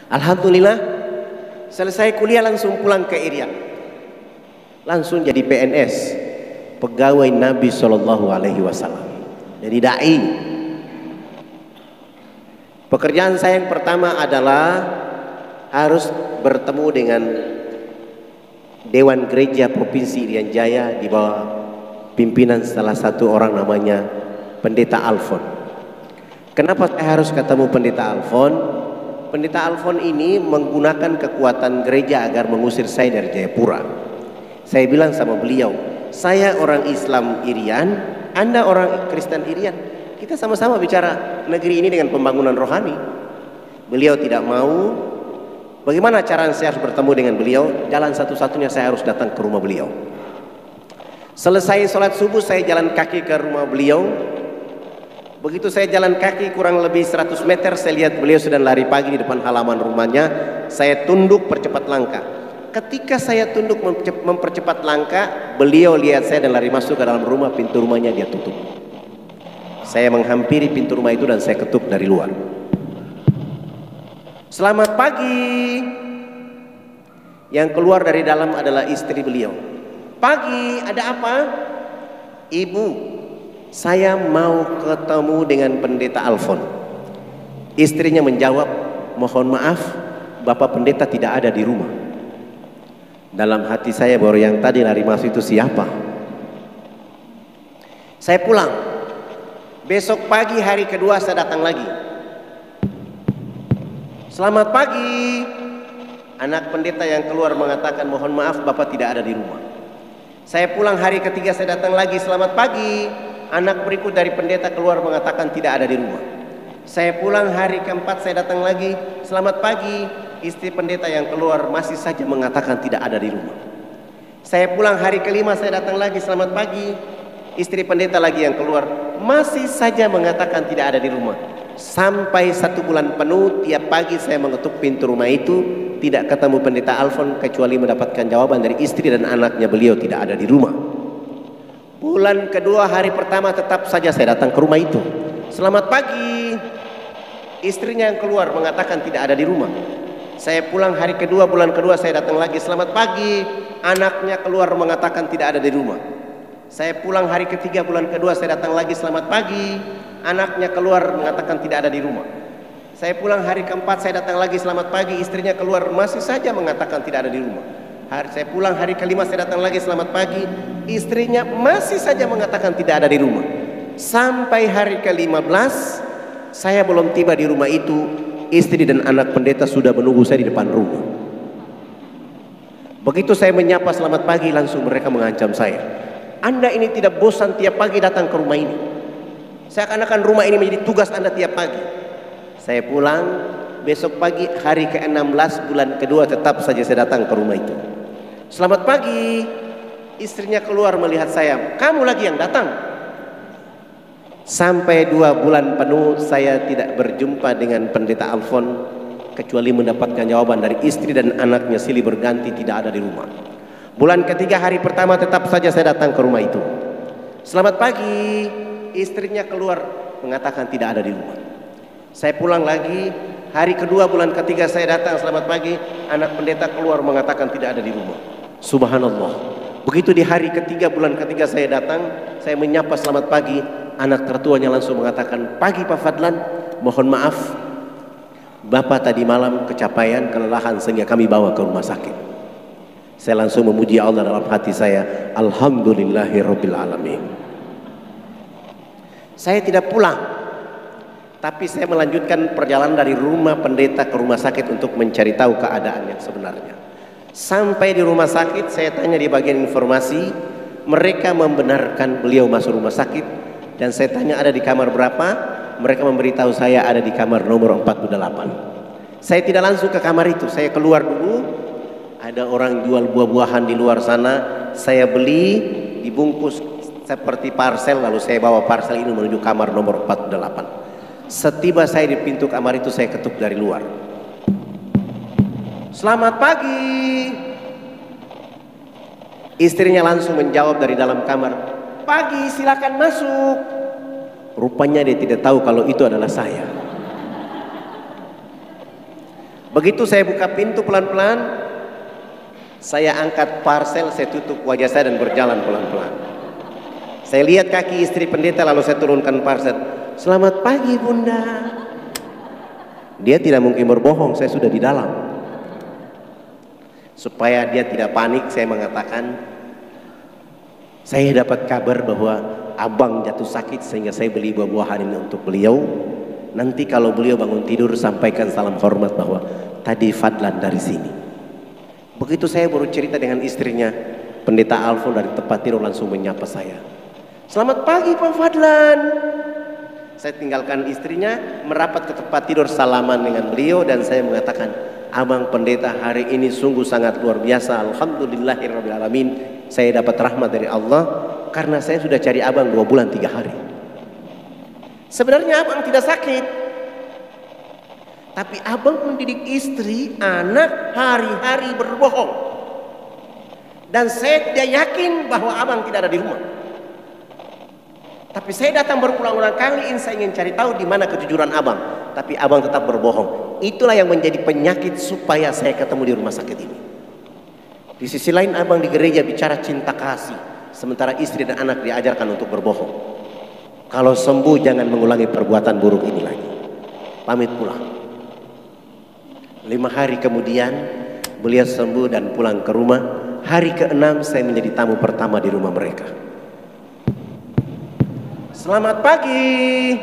Alhamdulillah, selesai kuliah langsung pulang ke Irian, langsung jadi PNS, pegawai Nabi Shallallahu Alaihi Wasallam, jadi dai. Pekerjaan saya yang pertama adalah harus bertemu dengan Dewan Gereja Provinsi Irian Jaya di bawah pimpinan salah satu orang namanya Pendeta Alfon. Kenapa saya harus ketemu Pendeta Alfon? Pendeta Alfon ini menggunakan kekuatan gereja agar mengusir saya dari Jayapura. Saya bilang sama beliau, saya orang Islam Irian, Anda orang Kristen Irian. Kita sama-sama bicara negeri ini dengan pembangunan rohani. Beliau tidak mau. Bagaimana cara saya harus bertemu dengan beliau? Jalan satu-satunya saya harus datang ke rumah beliau. Selesai sholat subuh saya jalan kaki ke rumah beliau. Begitu saya jalan kaki kurang lebih 100 meter, saya lihat beliau sedang lari pagi di depan halaman rumahnya. Saya tunduk percepat langkah. Ketika saya tunduk mempercepat langkah, beliau lihat saya dan lari masuk ke dalam rumah. Pintu rumahnya dia tutup. Saya menghampiri pintu rumah itu dan saya ketuk dari luar. Selamat pagi. Yang keluar dari dalam adalah istri beliau. Pagi, ada apa? Ibu, saya mau ketemu dengan Pendeta Alfon. Istrinya menjawab, mohon maaf, Bapak Pendeta tidak ada di rumah. Dalam hati saya baru yang tadi lari masuk itu siapa? Saya pulang. Besok pagi hari kedua saya datang lagi. Selamat pagi. Anak pendeta yang keluar mengatakan, mohon maaf Bapak tidak ada di rumah. Saya pulang hari ketiga saya datang lagi, selamat pagi. Anak berikut dari pendeta keluar mengatakan tidak ada di rumah. Saya pulang hari keempat saya datang lagi, selamat pagi. Istri pendeta yang keluar masih saja mengatakan tidak ada di rumah. Saya pulang hari kelima saya datang lagi, selamat pagi. Istri pendeta lagi yang keluar masih saja mengatakan tidak ada di rumah. Sampai 1 bulan penuh tiap pagi saya mengetuk pintu rumah itu, tidak ketemu Pendeta Alfon kecuali mendapatkan jawaban dari istri dan anaknya, beliau tidak ada di rumah. Bulan kedua hari pertama tetap saja saya datang ke rumah itu, selamat pagi. Istrinya yang keluar mengatakan tidak ada di rumah. Saya pulang hari kedua, bulan kedua saya datang lagi, selamat pagi. Anaknya keluar mengatakan tidak ada di rumah. Saya pulang hari ketiga, bulan kedua saya datang lagi, selamat pagi. Anaknya keluar mengatakan tidak ada di rumah. Saya pulang hari keempat saya datang lagi, selamat pagi. Istrinya keluar masih saja mengatakan tidak ada di rumah. Saya pulang hari kelima saya datang lagi, selamat pagi. Istrinya masih saja mengatakan tidak ada di rumah. Sampai hari ke-15 saya belum tiba di rumah itu, istri dan anak pendeta sudah menunggu saya di depan rumah. Begitu saya menyapa selamat pagi, langsung mereka mengancam saya. Anda ini tidak bosan tiap pagi datang ke rumah ini? Seakan-akan rumah ini menjadi tugas Anda tiap pagi. Saya pulang, besok pagi hari ke-16 bulan kedua tetap saja saya datang ke rumah itu. Selamat pagi. Istrinya keluar melihat saya, kamu lagi yang datang. Sampai 2 bulan penuh saya tidak berjumpa dengan Pendeta Alfon, kecuali mendapatkan jawaban dari istri dan anaknya silih berganti tidak ada di rumah. Bulan ketiga hari pertama tetap saja saya datang ke rumah itu. Selamat pagi. Istrinya keluar mengatakan tidak ada di rumah. Saya pulang lagi hari kedua bulan ketiga saya datang, selamat pagi. Anak pendeta keluar mengatakan tidak ada di rumah. Subhanallah. Begitu di hari ketiga bulan ketiga saya datang, saya menyapa selamat pagi. Anak tertuanya langsung mengatakan, pagi Pak Fadlan, mohon maaf Bapak tadi malam kecapean, kelelahan sehingga kami bawa ke rumah sakit. Saya langsung memuji Allah dalam hati saya, alhamdulillahirabbil alamin. Saya tidak pulang, tapi saya melanjutkan perjalanan dari rumah pendeta ke rumah sakit untuk mencari tahu keadaan yang sebenarnya. Sampai di rumah sakit saya tanya di bagian informasi, mereka membenarkan beliau masuk rumah sakit. Dan saya tanya ada di kamar berapa, mereka memberitahu saya ada di kamar nomor 48. Saya tidak langsung ke kamar itu, saya keluar dulu. Ada orang jual buah-buahan di luar sana, saya beli dibungkus seperti parcel, lalu saya bawa parcel ini menuju kamar nomor 48. Setiba saya di pintu kamar itu saya ketuk dari luar. Selamat pagi. Istrinya langsung menjawab dari dalam kamar, pagi, silakan masuk. Rupanya dia tidak tahu kalau itu adalah saya. Begitu saya buka pintu pelan-pelan, saya angkat parcel, saya tutup wajah saya dan berjalan pelan-pelan. Saya lihat kaki istri pendeta lalu saya turunkan parcel. Selamat pagi Bunda. Dia tidak mungkin berbohong, saya sudah di dalam. Supaya dia tidak panik, saya mengatakan, saya dapat kabar bahwa abang jatuh sakit sehingga saya beli buah-buahan ini untuk beliau. Nanti kalau beliau bangun tidur sampaikan salam hormat bahwa tadi Fadlan dari sini. Begitu saya baru cerita dengan istrinya, Pendeta Alfon dari tempat tidur langsung menyapa saya. Selamat pagi Pak Fadlan. Saya tinggalkan istrinya, merapat ke tempat tidur salaman dengan beliau dan saya mengatakan, Abang Pendeta hari ini sungguh sangat luar biasa. Alhamdulillahirrahmanirrahim. Saya dapat rahmat dari Allah karena saya sudah cari abang 2 bulan 3 hari. Sebenarnya abang tidak sakit, tapi abang mendidik istri, anak hari-hari berbohong. Dan saya tidak yakin bahwa abang tidak ada di rumah. Tapi saya datang berulang-ulang kali, saya ingin cari tahu di mana kejujuran abang. Tapi abang tetap berbohong. Itulah yang menjadi penyakit supaya saya ketemu di rumah sakit ini. Di sisi lain abang di gereja bicara cinta kasih, sementara istri dan anak diajarkan untuk berbohong. Kalau sembuh jangan mengulangi perbuatan buruk ini lagi. Pamit pulang. 5 hari kemudian beliau sembuh dan pulang ke rumah. Hari ke-6 saya menjadi tamu pertama di rumah mereka. Selamat pagi.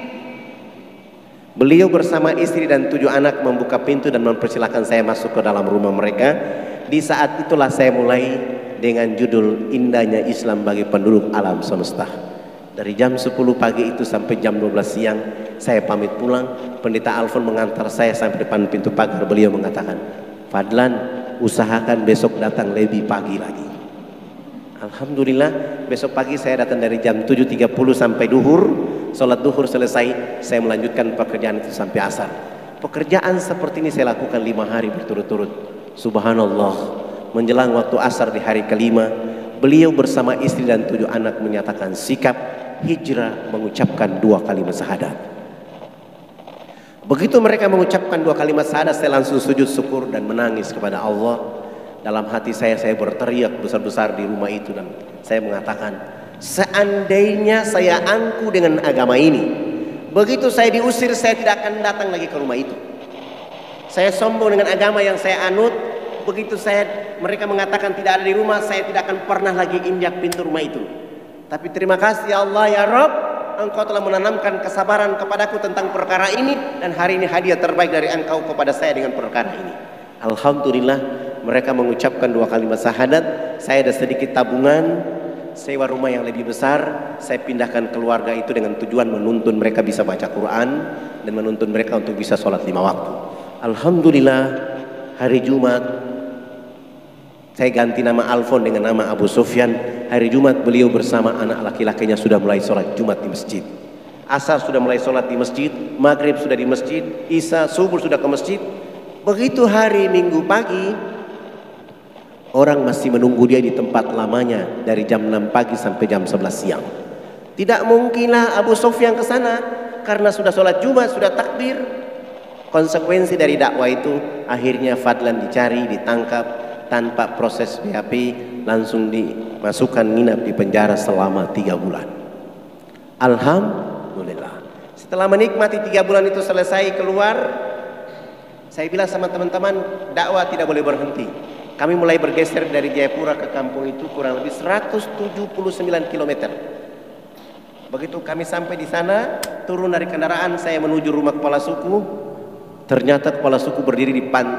Beliau bersama istri dan 7 anak membuka pintu dan mempersilahkan saya masuk ke dalam rumah mereka. Di saat itulah saya mulai dengan judul Indahnya Islam bagi Penduduk Alam Semesta. Dari jam 10 pagi itu sampai jam 12 siang saya pamit pulang. Pendeta Alfon mengantar saya sampai depan pintu pagar. Beliau mengatakan, Fadlan, usahakan besok datang lebih pagi lagi. Alhamdulillah besok pagi saya datang dari jam 7.30 sampai duhur. Sholat duhur selesai, saya melanjutkan pekerjaan itu sampai asar. Pekerjaan seperti ini saya lakukan 5 hari berturut-turut. Subhanallah, menjelang waktu asar di hari kelima, beliau bersama istri dan 7 anak menyatakan sikap hijrah mengucapkan 2 kalimat syahadat. Begitu mereka mengucapkan 2 kalimat syahadat, saya langsung sujud syukur dan menangis kepada Allah. Dalam hati saya berteriak besar-besar di rumah itu dan saya mengatakan, seandainya saya angku dengan agama ini, begitu saya diusir saya tidak akan datang lagi ke rumah itu. Saya sombong dengan agama yang saya anut. Begitu mereka mengatakan tidak ada di rumah, saya tidak akan pernah lagi injak pintu rumah itu. Tapi terima kasih ya Allah ya Rabb, Engkau telah menanamkan kesabaran kepadaku tentang perkara ini, dan hari ini hadiah terbaik dari Engkau kepada saya dengan perkara ini. Alhamdulillah, mereka mengucapkan 2 kalimat syahadat. Saya ada sedikit tabungan, sewa rumah yang lebih besar. Saya pindahkan keluarga itu dengan tujuan menuntun mereka bisa baca Quran dan menuntun mereka untuk bisa sholat 5 waktu. Alhamdulillah, hari Jumat saya ganti nama Alfon dengan nama Abu Sufyan. Hari Jumat beliau bersama anak laki-lakinya sudah mulai sholat Jumat di masjid. Asar sudah mulai sholat di masjid, maghrib sudah di masjid, isya, subuh sudah ke masjid. Begitu hari Minggu pagi, orang masih menunggu dia di tempat lamanya dari jam 6 pagi sampai jam 11 siang. Tidak mungkinlah Abu Sufyan ke sana karena sudah sholat Jumat, sudah takbir. Konsekuensi dari dakwah itu akhirnya Fadlan dicari, ditangkap tanpa proses BAP, langsung dimasukkan nginap di penjara selama 3 bulan. Alhamdulillah. Setelah menikmati 3 bulan itu selesai keluar, saya bilang sama teman-teman, dakwah tidak boleh berhenti. Kami mulai bergeser dari Jayapura ke kampung itu kurang lebih 179 km. Begitu kami sampai di sana, turun dari kendaraan, saya menuju rumah kepala suku. Ternyata kepala suku berdiri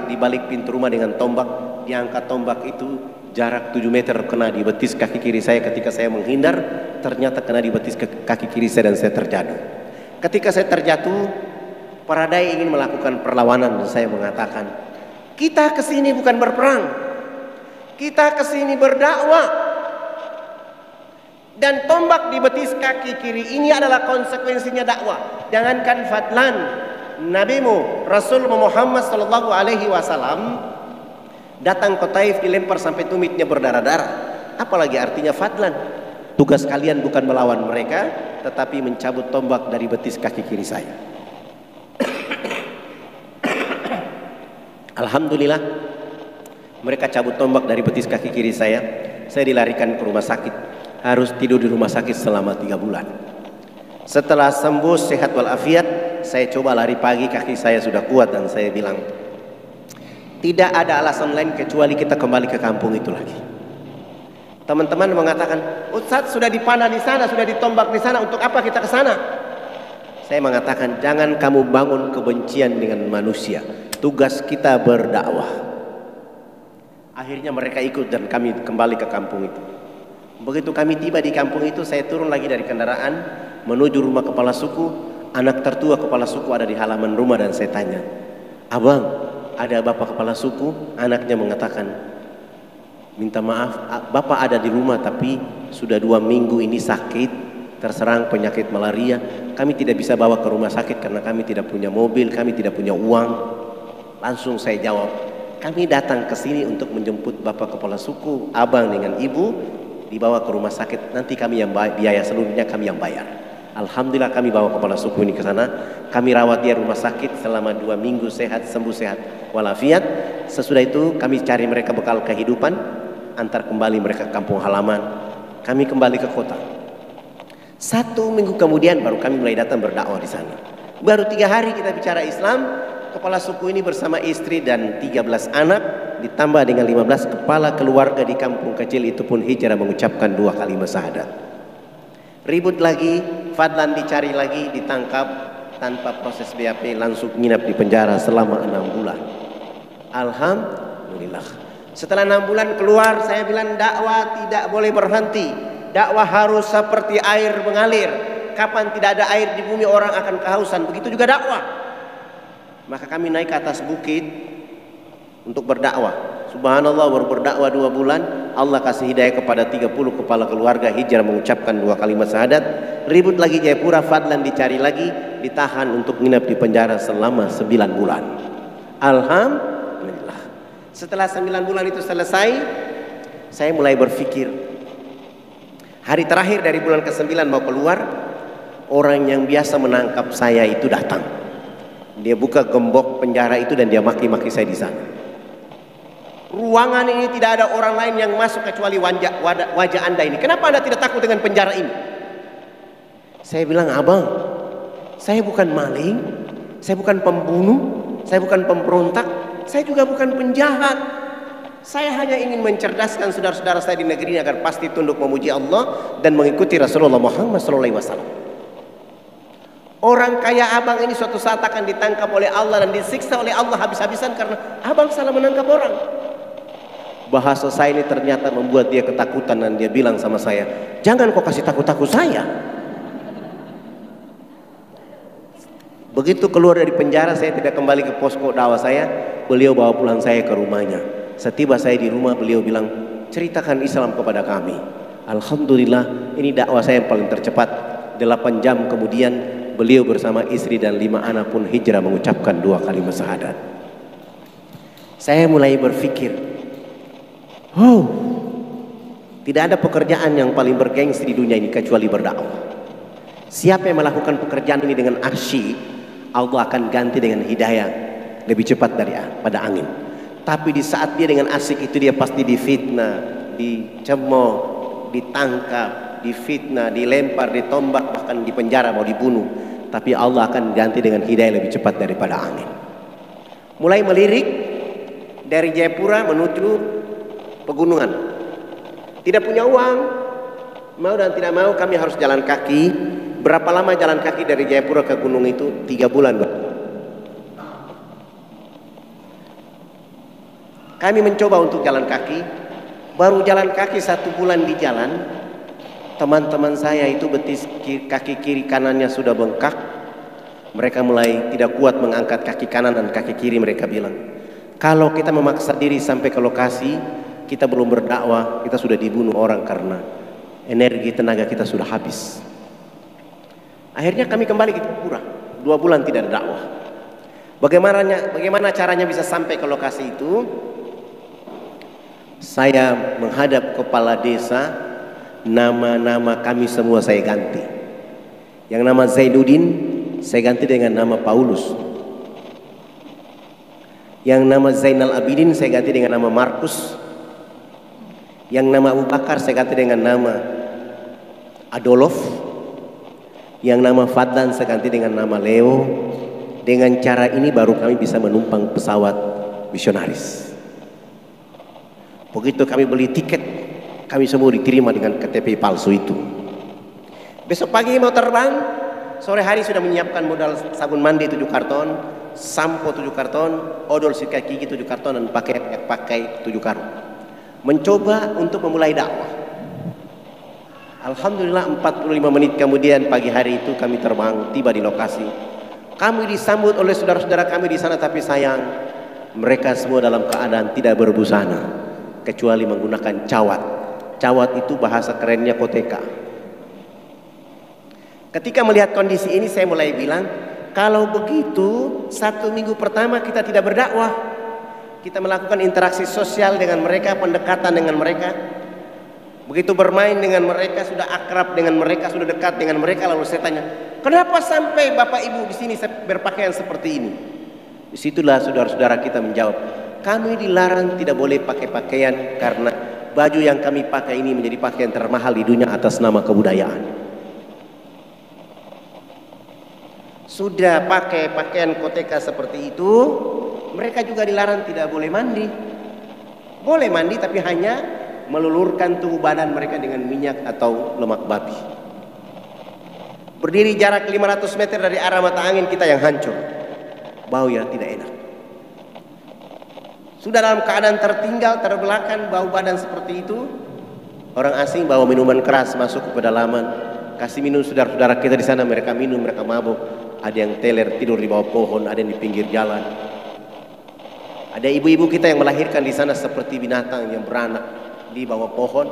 di balik pintu rumah dengan tombak. Diangkat tombak itu jarak 7 meter kena di betis kaki kiri saya. Ketika saya menghindar, ternyata kena di betis kaki kiri saya dan saya terjatuh. Ketika saya terjatuh, Paradai ingin melakukan perlawanan dan saya mengatakan, kita kesini bukan berperang, kita kesini berdakwah. Dan tombak di betis kaki kiri ini adalah konsekuensinya dakwah. Jangankan Fadlan, Nabimu Rasul Muhammad sallallahu alaihi wasallam datang ke Taif dilempar sampai tumitnya berdarah-darah. Apalagi artinya Fadlan. Tugas kalian bukan melawan mereka, tetapi mencabut tombak dari betis kaki kiri saya. Alhamdulillah, mereka cabut tombak dari betis kaki kiri saya. Saya dilarikan ke rumah sakit. Harus tidur di rumah sakit selama 3 bulan. Setelah sembuh sehat walafiat, saya coba lari pagi, kaki saya sudah kuat dan saya bilang, tidak ada alasan lain kecuali kita kembali ke kampung itu lagi. Teman-teman mengatakan, Ustadz sudah dipanah di sana, sudah ditombak di sana, untuk apa kita ke sana? Saya mengatakan, jangan kamu bangun kebencian dengan manusia. Tugas kita berdakwah. Akhirnya mereka ikut dan kami kembali ke kampung itu. Begitu kami tiba di kampung itu, saya turun lagi dari kendaraan menuju rumah kepala suku. Anak tertua kepala suku ada di halaman rumah dan saya tanya, abang, ada bapak kepala suku? Anaknya mengatakan, minta maaf, bapak ada di rumah tapi sudah 2 minggu ini sakit, terserang penyakit malaria. Kami tidak bisa bawa ke rumah sakit karena kami tidak punya mobil, kami tidak punya uang. Langsung saya jawab, kami datang ke sini untuk menjemput bapak kepala suku, abang dengan ibu dibawa ke rumah sakit, nanti kami yang biaya seluruhnya, kami yang bayar. Alhamdulillah kami bawa kepala suku ini ke sana, kami rawat dia rumah sakit selama 2 minggu, sehat, sembuh sehat walafiat. Sesudah itu kami cari mereka bekal kehidupan, antar kembali mereka ke kampung halaman, kami kembali ke kota. 1 minggu kemudian baru kami mulai datang berdakwah di sana. Baru 3 hari kita bicara Islam, kepala suku ini bersama istri dan 13 anak ditambah dengan 15 kepala keluarga di kampung kecil itu pun hijrah mengucapkan 2 kalimat syahadat. Ribut lagi, Fadlan dicari lagi, ditangkap tanpa proses BAP, langsung nginap di penjara selama 6 bulan. Alhamdulillah. Setelah 6 bulan keluar, saya bilang dakwah tidak boleh berhenti. Dakwah harus seperti air mengalir. Kapan tidak ada air di bumi orang akan kehausan. Begitu juga dakwah. Maka kami naik ke atas bukit untuk berdakwah. Subhanallah, baru berdakwah 2 bulan, Allah kasih hidayah kepada 30 kepala keluarga hijrah mengucapkan 2 kalimat syahadat. Ribut lagi Jayapura, Fadlan dicari lagi, ditahan untuk nginap di penjara selama 9 bulan. Alhamdulillah. Setelah 9 bulan itu selesai, saya mulai berpikir, hari terakhir dari bulan ke-9 mau keluar, orang yang biasa menangkap saya itu datang. Dia buka gembok penjara itu dan dia maki-maki saya di sana. Ruangan ini tidak ada orang lain yang masuk kecuali wajah Anda ini. Kenapa Anda tidak takut dengan penjara ini? Saya bilang, abang, saya bukan maling, saya bukan pembunuh, saya bukan pemberontak, saya juga bukan penjahat. Saya hanya ingin mencerdaskan saudara-saudara saya di negeri ini agar pasti tunduk memuji Allah dan mengikuti Rasulullah Muhammad SAW. Orang kaya abang ini suatu saat akan ditangkap oleh Allah dan disiksa oleh Allah habis-habisan karena abang salah menangkap orang. Bahasa saya ini ternyata membuat dia ketakutan dan dia bilang sama saya, jangan kau kasih takut-takut saya. Begitu keluar dari penjara, saya tidak kembali ke posko dakwah saya. Beliau bawa pulang saya ke rumahnya. Setiba saya di rumah, beliau bilang, ceritakan Islam kepada kami. Alhamdulillah, ini dakwah saya yang paling tercepat. 8 jam kemudian beliau bersama istri dan 5 anak pun hijrah mengucapkan 2 kalimat syahadat. Saya mulai berpikir, oh, tidak ada pekerjaan yang paling bergengsi di dunia ini kecuali berdakwah. Siapa yang melakukan pekerjaan ini dengan asyik, Allah akan ganti dengan hidayah lebih cepat daripada angin. Tapi di saat dia dengan asyik itu, dia pasti difitnah, dicemooh, ditangkap, difitnah, dilempar, ditombak, bahkan dipenjara, mau dibunuh. Tapi Allah akan ganti dengan hidayah lebih cepat daripada angin. Mulai melirik dari Jayapura menuju pegunungan. Tidak punya uang, mau dan tidak mau kami harus jalan kaki. Berapa lama jalan kaki dari Jayapura ke gunung itu? 3 bulan. Kami mencoba untuk jalan kaki. Baru jalan kaki 1 bulan di jalan, teman-teman saya itu betis kaki kiri kanannya sudah bengkak. Mereka mulai tidak kuat mengangkat kaki kanan dan kaki kiri. Mereka bilang, kalau kita memaksa diri sampai ke lokasi, kita belum berdakwah, kita sudah dibunuh orang karena energi tenaga kita sudah habis. Akhirnya kami kembali ke Jayapura. 2 bulan tidak ada dakwah. Bagaimana caranya bisa sampai ke lokasi itu? Saya menghadap kepala desa, nama-nama kami semua saya ganti. Yang nama Zainuddin saya ganti dengan nama Paulus. Yang nama Zainal Abidin saya ganti dengan nama Markus. Yang nama Abu Bakar saya ganti dengan nama Adolf. Yang nama Fadlan saya ganti dengan nama Leo. Dengan cara ini baru kami bisa menumpang pesawat misionaris. Begitu kami beli tiket, kami semua diterima dengan KTP palsu itu. Besok pagi mau terbang, sore hari sudah menyiapkan modal sabun mandi 7 karton, sampo 7 karton, odol sikat gigi 7 karton, dan pakai 7 karung. Mencoba untuk memulai dakwah. Alhamdulillah 45 menit kemudian pagi hari itu kami terbang, tiba di lokasi. Kami disambut oleh saudara-saudara kami di sana, tapi sayang mereka semua dalam keadaan tidak berbusana kecuali menggunakan cawat. Cawat itu bahasa kerennya koteka. Ketika melihat kondisi ini saya mulai bilang, kalau begitu 1 minggu pertama kita tidak berdakwah. Kita melakukan interaksi sosial dengan mereka, pendekatan dengan mereka. Begitu bermain dengan mereka, sudah akrab dengan mereka, sudah dekat dengan mereka, lalu saya tanya, kenapa sampai Bapak Ibu di sini berpakaian seperti ini? Disitulah saudara-saudara kita menjawab, kami dilarang tidak boleh pakai pakaian karena baju yang kami pakai ini menjadi pakaian termahal di dunia atas nama kebudayaan. Sudah pakai pakaian koteka seperti itu, mereka juga dilarang tidak boleh mandi. Boleh mandi tapi hanya melulurkan tubuh badan mereka dengan minyak atau lemak babi. Berdiri jarak 500 meter dari arah mata angin kita yang hancur, bau yang tidak enak. Sudah dalam keadaan tertinggal, terbelakang, bau badan seperti itu. Orang asing bawa minuman keras masuk ke pedalaman, kasih minum saudara-saudara kita di sana, mereka minum, mereka mabuk. Ada yang teler tidur di bawah pohon, ada yang di pinggir jalan. Ada ibu-ibu kita yang melahirkan di sana seperti binatang yang beranak di bawah pohon.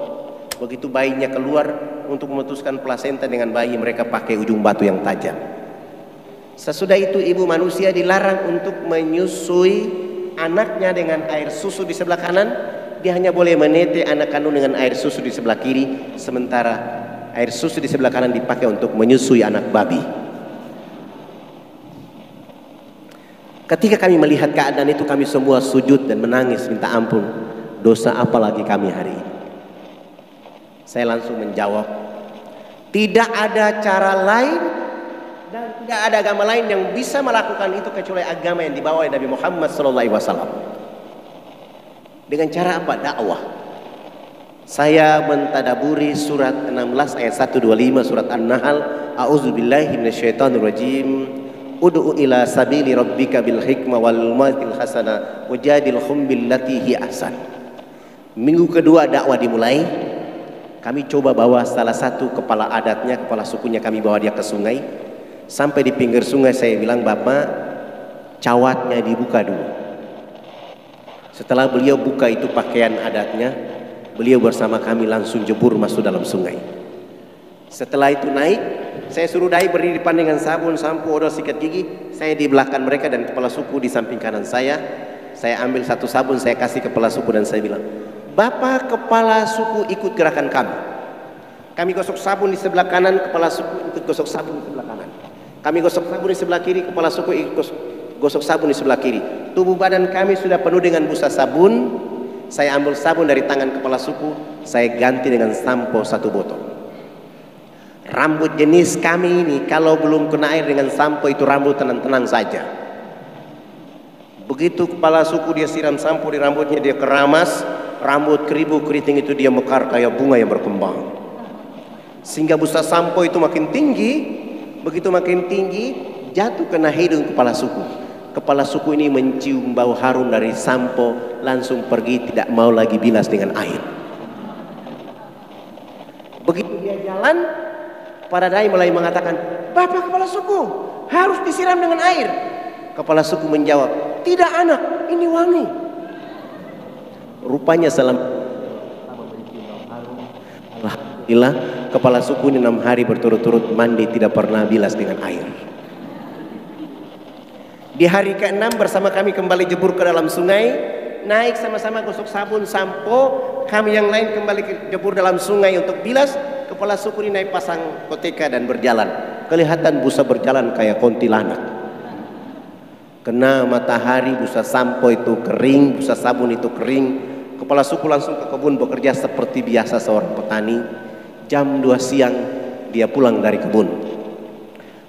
Begitu bayinya keluar untuk memutuskan plasenta dengan bayi, mereka pakai ujung batu yang tajam. Sesudah itu ibu manusia dilarang untuk menyusui anaknya dengan air susu di sebelah kanan. Dia hanya boleh menete anak kandung dengan air susu di sebelah kiri, sementara air susu di sebelah kanan dipakai untuk menyusui anak babi. Ketika kami melihat keadaan itu, kami semua sujud dan menangis minta ampun. Dosa apa lagi kami hari ini? Saya langsung menjawab, tidak ada cara lain dan tidak ada agama lain yang bisa melakukan itu kecuali agama yang dibawa oleh Nabi Muhammad SAW. Dengan cara apa? Dakwah. Saya mentadaburi surat 16 ayat 125 surat An-Nahl. A'udzubillahi minasyaitonirrajim. Ud'u ila sabili rabbika bil hikmah wal mau'izatil hasanah wajadilhum billati hi ahsan. Minggu kedua dakwah dimulai. Kami coba bawa salah satu kepala adatnya, kepala sukunya, kami bawa dia ke sungai. Sampai di pinggir sungai saya bilang, Bapak, cawatnya dibuka dulu. Setelah beliau buka itu pakaian adatnya, beliau bersama kami langsung jebur masuk dalam sungai. Setelah itu naik, saya suruh dai berdiri depan dengan sabun, sampo, odol sikat gigi. Saya di belakang mereka dan kepala suku di samping kanan saya. Saya ambil satu sabun, saya kasih kepala suku dan saya bilang, Bapak kepala suku ikut gerakan kami. Kami gosok sabun di sebelah kanan, kepala suku ikut gosok sabun di sebelah kanan. Kami gosok sabun di sebelah kiri, kepala suku ikut gosok sabun di sebelah kiri. Tubuh badan kami sudah penuh dengan busa sabun. Saya ambil sabun dari tangan kepala suku, saya ganti dengan sampo 1 botol. Rambut jenis kami ini kalau belum kena air dengan sampo itu rambut tenang-tenang saja. Begitu kepala suku dia siram sampo di rambutnya, dia keramas, rambut keribu keriting itu dia mekar kayak bunga yang berkembang. Sehingga busa sampo itu makin tinggi, begitu makin tinggi jatuh kena hidung kepala suku. Kepala suku ini mencium bau harum dari sampo, langsung pergi tidak mau lagi bilas dengan air. Begitu dia jalan, para dai mulai mengatakan, Bapak kepala suku harus disiram dengan air. Kepala suku menjawab, tidak anak, ini wangi. Rupanya alhamdulillah kepala suku ini 6 hari berturut-turut mandi tidak pernah bilas dengan air. Di hari ke-6 bersama kami kembali jebur ke dalam sungai, naik sama-sama gosok sabun, sampo. Kami yang lain kembali jebur dalam sungai untuk bilas. Kepala suku ini naik pasang koteka dan berjalan. Kelihatan busa berjalan kayak kuntilanak. Kena matahari, busa sampo itu kering, busa sabun itu kering. Kepala suku langsung ke kebun bekerja seperti biasa seorang petani. Jam 2 siang dia pulang dari kebun.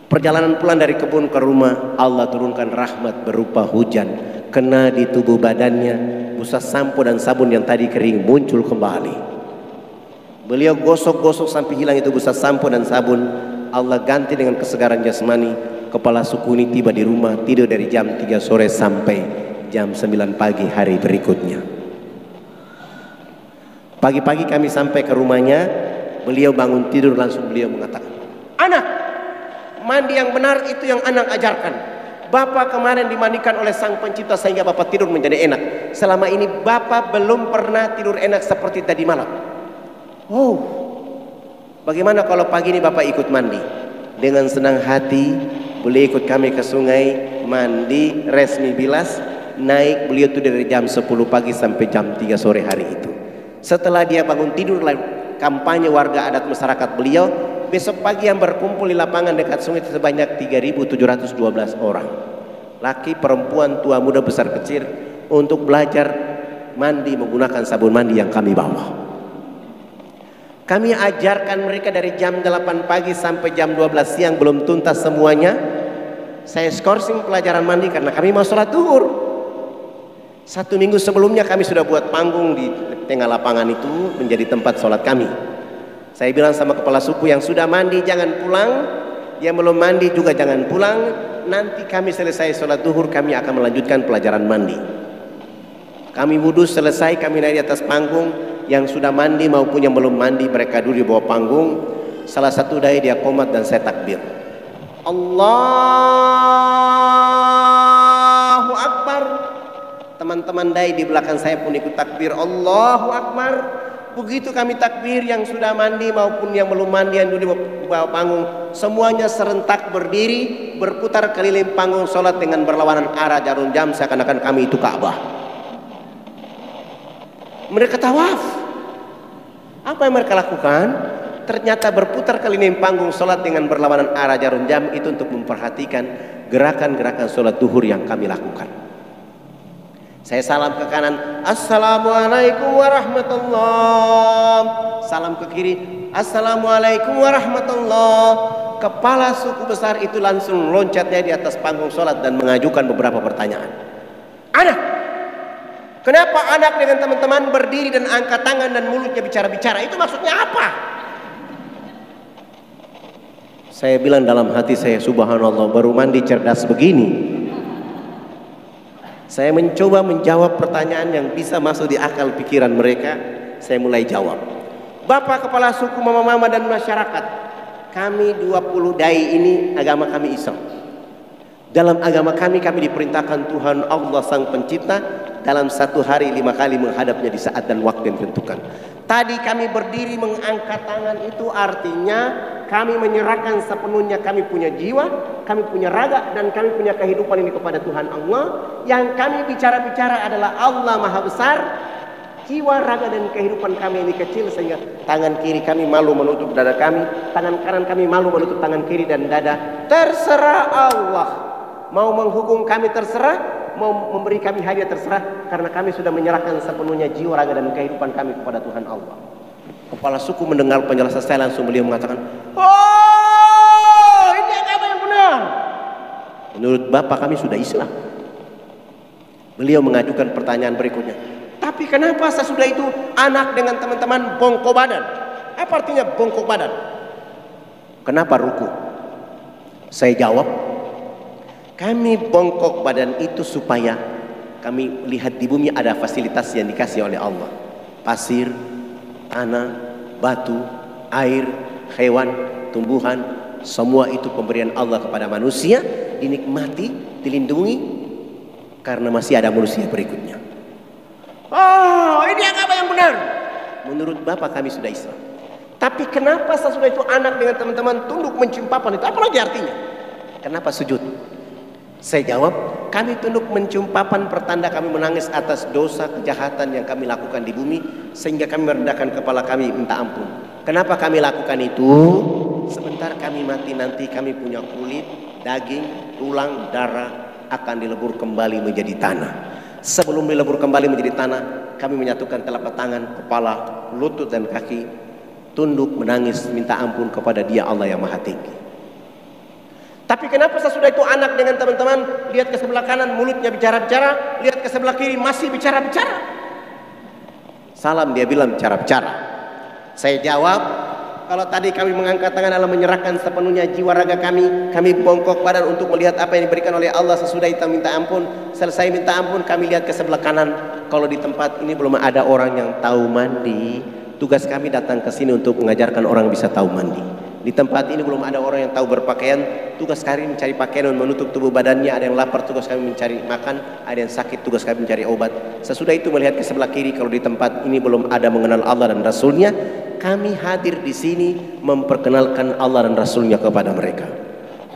Perjalanan pulang dari kebun ke rumah, Allah turunkan rahmat berupa hujan. Kena di tubuh badannya, busa sampo dan sabun yang tadi kering muncul kembali. Beliau gosok-gosok sampai hilang itu busa sampo dan sabun. Allah ganti dengan kesegaran jasmani. Kepala suku ini tiba di rumah, tidur dari jam 3 sore sampai jam 9 pagi hari berikutnya. Pagi-pagi kami sampai ke rumahnya, beliau bangun tidur langsung beliau mengatakan, "Anak, mandi yang benar itu yang anak ajarkan. Bapak kemarin dimandikan oleh Sang Pencipta sehingga Bapak tidur menjadi enak. Selama ini Bapak belum pernah tidur enak seperti tadi malam. Oh, bagaimana kalau pagi ini Bapak ikut mandi?" Dengan senang hati beliau ikut kami ke sungai, mandi, resmi bilas, naik. Beliau itu dari jam 10 pagi sampai jam 3 sore hari itu. Setelah dia bangun tidur, kampanye warga adat masyarakat beliau. Besok pagi yang berkumpul di lapangan dekat sungai itu sebanyak 3.712 orang. Laki, perempuan, tua, muda, besar, kecil, untuk belajar mandi menggunakan sabun mandi yang kami bawa. Kami ajarkan mereka dari jam 8 pagi sampai jam 12 siang belum tuntas semuanya. Saya skorsing pelajaran mandi karena kami mau sholat zuhur. 1 minggu sebelumnya kami sudah buat panggung di tengah lapangan itu menjadi tempat sholat kami. Saya bilang sama kepala suku, yang sudah mandi jangan pulang, yang belum mandi juga jangan pulang. Nanti kami selesai sholat zuhur, kami akan melanjutkan pelajaran mandi. Kami wudhu selesai, kami naik di atas panggung. Yang sudah mandi maupun yang belum mandi, mereka duduk di bawah panggung. Salah satu dai dia qomat dan saya takbir. Allahu Akbar. Teman-teman dai di belakang saya pun ikut takbir Allahu Akbar. Begitu kami takbir, yang sudah mandi maupun yang belum mandi yang duduk di bawah panggung, semuanya serentak berdiri, berputar keliling panggung sholat dengan berlawanan arah jarum jam seakan-akan kami itu Ka'bah. Mereka tawaf. Apa yang mereka lakukan? Ternyata berputar keliling panggung sholat dengan berlawanan arah jarum jam itu untuk memperhatikan gerakan-gerakan sholat duhur yang kami lakukan. Saya salam ke kanan, Assalamualaikum warahmatullah. Salam ke kiri, Assalamualaikum warahmatullah. Kepala suku besar itu langsung loncatnya di atas panggung sholat dan mengajukan beberapa pertanyaan. Anak, kenapa anak dengan teman-teman berdiri dan angkat tangan dan mulutnya bicara-bicara? Itu maksudnya apa? Saya bilang dalam hati saya, subhanallah, baru mandi cerdas begini. Saya mencoba menjawab pertanyaan yang bisa masuk di akal pikiran mereka. Saya mulai jawab. Bapak kepala suku, mama-mama dan masyarakat, kami 20 dai ini agama kami Islam. Dalam agama kami diperintahkan Tuhan Allah Sang Pencipta dalam 1 hari 5 kali menghadapnya di saat dan waktu yang ditentukan. Tadi kami berdiri mengangkat tangan, itu artinya kami menyerahkan sepenuhnya kami punya jiwa, kami punya raga, dan kami punya kehidupan ini kepada Tuhan Allah. Yang kami bicara-bicara adalah Allah Maha Besar. Jiwa, raga, dan kehidupan kami ini kecil sehingga tangan kiri kami malu menutup dada kami, tangan kanan kami malu menutup tangan kiri dan dada. Terserah Allah. Mau menghukum kami terserah, mau memberi kami hadiah terserah, karena kami sudah menyerahkan sepenuhnya jiwa, raga, dan kehidupan kami kepada Tuhan Allah. Kepala suku mendengar penjelasan saya, langsung beliau mengatakan, oh, ini agama yang benar. Menurut Bapak kami sudah Islam. Beliau mengajukan pertanyaan berikutnya, tapi kenapa sesudah itu anak dengan teman-teman bongkok badan? Apa artinya bongkok badan? Kenapa ruku? Saya jawab, kami bongkok badan itu supaya kami lihat di bumi ada fasilitas yang dikasih oleh Allah. Pasir, tanah, batu, air, hewan, tumbuhan, semua itu pemberian Allah kepada manusia, dinikmati, dilindungi, karena masih ada manusia berikutnya. Oh, ini agama yang benar. Menurut Bapak kami sudah Islam. Tapi kenapa sesudah itu anak dengan teman-teman tunduk mencium papan itu? Apa lagi artinya? Kenapa sujud? Saya jawab, kami tunduk mencium papan pertanda kami menangis atas dosa kejahatan yang kami lakukan di bumi, sehingga kami merendahkan kepala kami minta ampun. Kenapa kami lakukan itu? Sebentar kami mati nanti kami punya kulit, daging, tulang, darah, akan dilebur kembali menjadi tanah. Sebelum dilebur kembali menjadi tanah, kami menyatukan telapak tangan, kepala, lutut dan kaki, tunduk menangis minta ampun kepada Dia Allah yang Maha Tinggi. Tapi kenapa sesudah itu anak dengan teman-teman lihat ke sebelah kanan mulutnya bicara-bicara, lihat ke sebelah kiri masih bicara-bicara. Salam dia bilang bicara-bicara. Saya jawab, kalau tadi kami mengangkat tangan adalah menyerahkan sepenuhnya jiwa raga kami bongkok badan untuk melihat apa yang diberikan oleh Allah. Sesudah itu minta ampun, selesai minta ampun kami lihat ke sebelah kanan. Kalau di tempat ini belum ada orang yang tahu mandi, tugas kami datang ke sini untuk mengajarkan orang bisa tahu mandi. Di tempat ini belum ada orang yang tahu berpakaian, tugas kami mencari pakaian dan menutup tubuh badannya. Ada yang lapar, tugas kami mencari makan. Ada yang sakit, tugas kami mencari obat. Sesudah itu melihat ke sebelah kiri, kalau di tempat ini belum ada mengenal Allah dan Rasulnya, kami hadir di sini memperkenalkan Allah dan Rasulnya kepada mereka.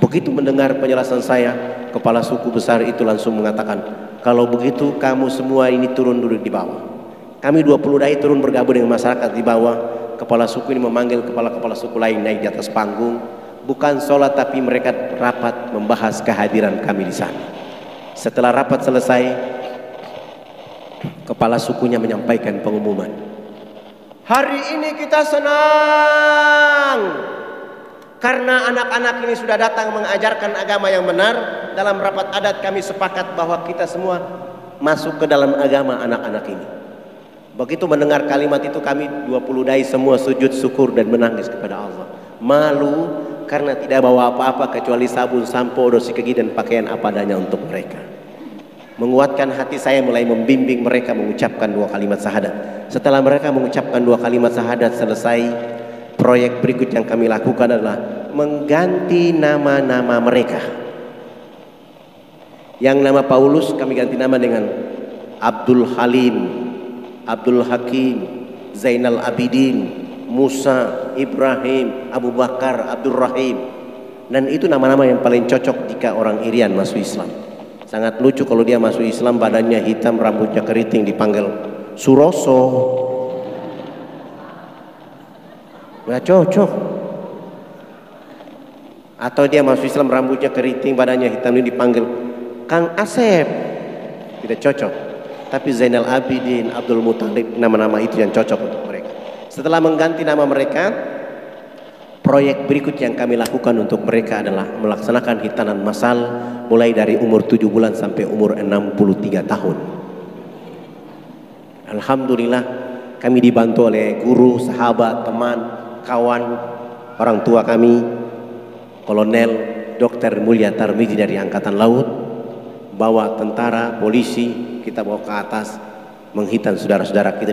Begitu mendengar penjelasan saya, kepala suku besar itu langsung mengatakan, kalau begitu kamu semua ini turun duduk di bawah. Kami 20 dai turun bergabung dengan masyarakat di bawah. Kepala suku ini memanggil kepala-kepala suku lain naik di atas panggung. Bukan sholat, tapi mereka rapat membahas kehadiran kami di sana. Setelah rapat selesai, kepala sukunya menyampaikan pengumuman. Hari ini kita senang karena anak-anak ini sudah datang mengajarkan agama yang benar. Dalam rapat adat kami sepakat bahwa kita semua masuk ke dalam agama anak-anak ini. Begitu mendengar kalimat itu kami 20 dai semua sujud syukur dan menangis kepada Allah. Malu karena tidak bawa apa-apa kecuali sabun, sampo, sikat gigi dan pakaian apa adanya untuk mereka. Menguatkan hati saya mulai membimbing mereka mengucapkan 2 kalimat syahadat. Setelah mereka mengucapkan 2 kalimat syahadat selesai, proyek berikut yang kami lakukan adalah mengganti nama-nama mereka. Yang nama Paulus kami ganti nama dengan Abdul Halim, Abdul Hakim, Zainal Abidin, Musa, Ibrahim, Abu Bakar, Abdul Rahim. Dan itu nama-nama yang paling cocok jika orang Irian masuk Islam. Sangat lucu kalau dia masuk Islam, badannya hitam, rambutnya keriting, dipanggil Suroso. Nggak cocok. Atau dia masuk Islam, rambutnya keriting, badannya hitam, ini dipanggil Kang Asep. Tidak cocok. Tapi Zainal Abidin, Abdul Muthalib, nama-nama itu yang cocok untuk mereka. Setelah mengganti nama mereka, proyek berikut yang kami lakukan untuk mereka adalah melaksanakan hitanan massal mulai dari umur 7 bulan sampai umur 63 tahun. Alhamdulillah kami dibantu oleh guru, sahabat, teman, kawan, orang tua kami, Kolonel Dr. Mulya Tarmizi dari Angkatan Laut, bawa tentara, polisi, kita bawa ke atas menghitan saudara-saudara kita.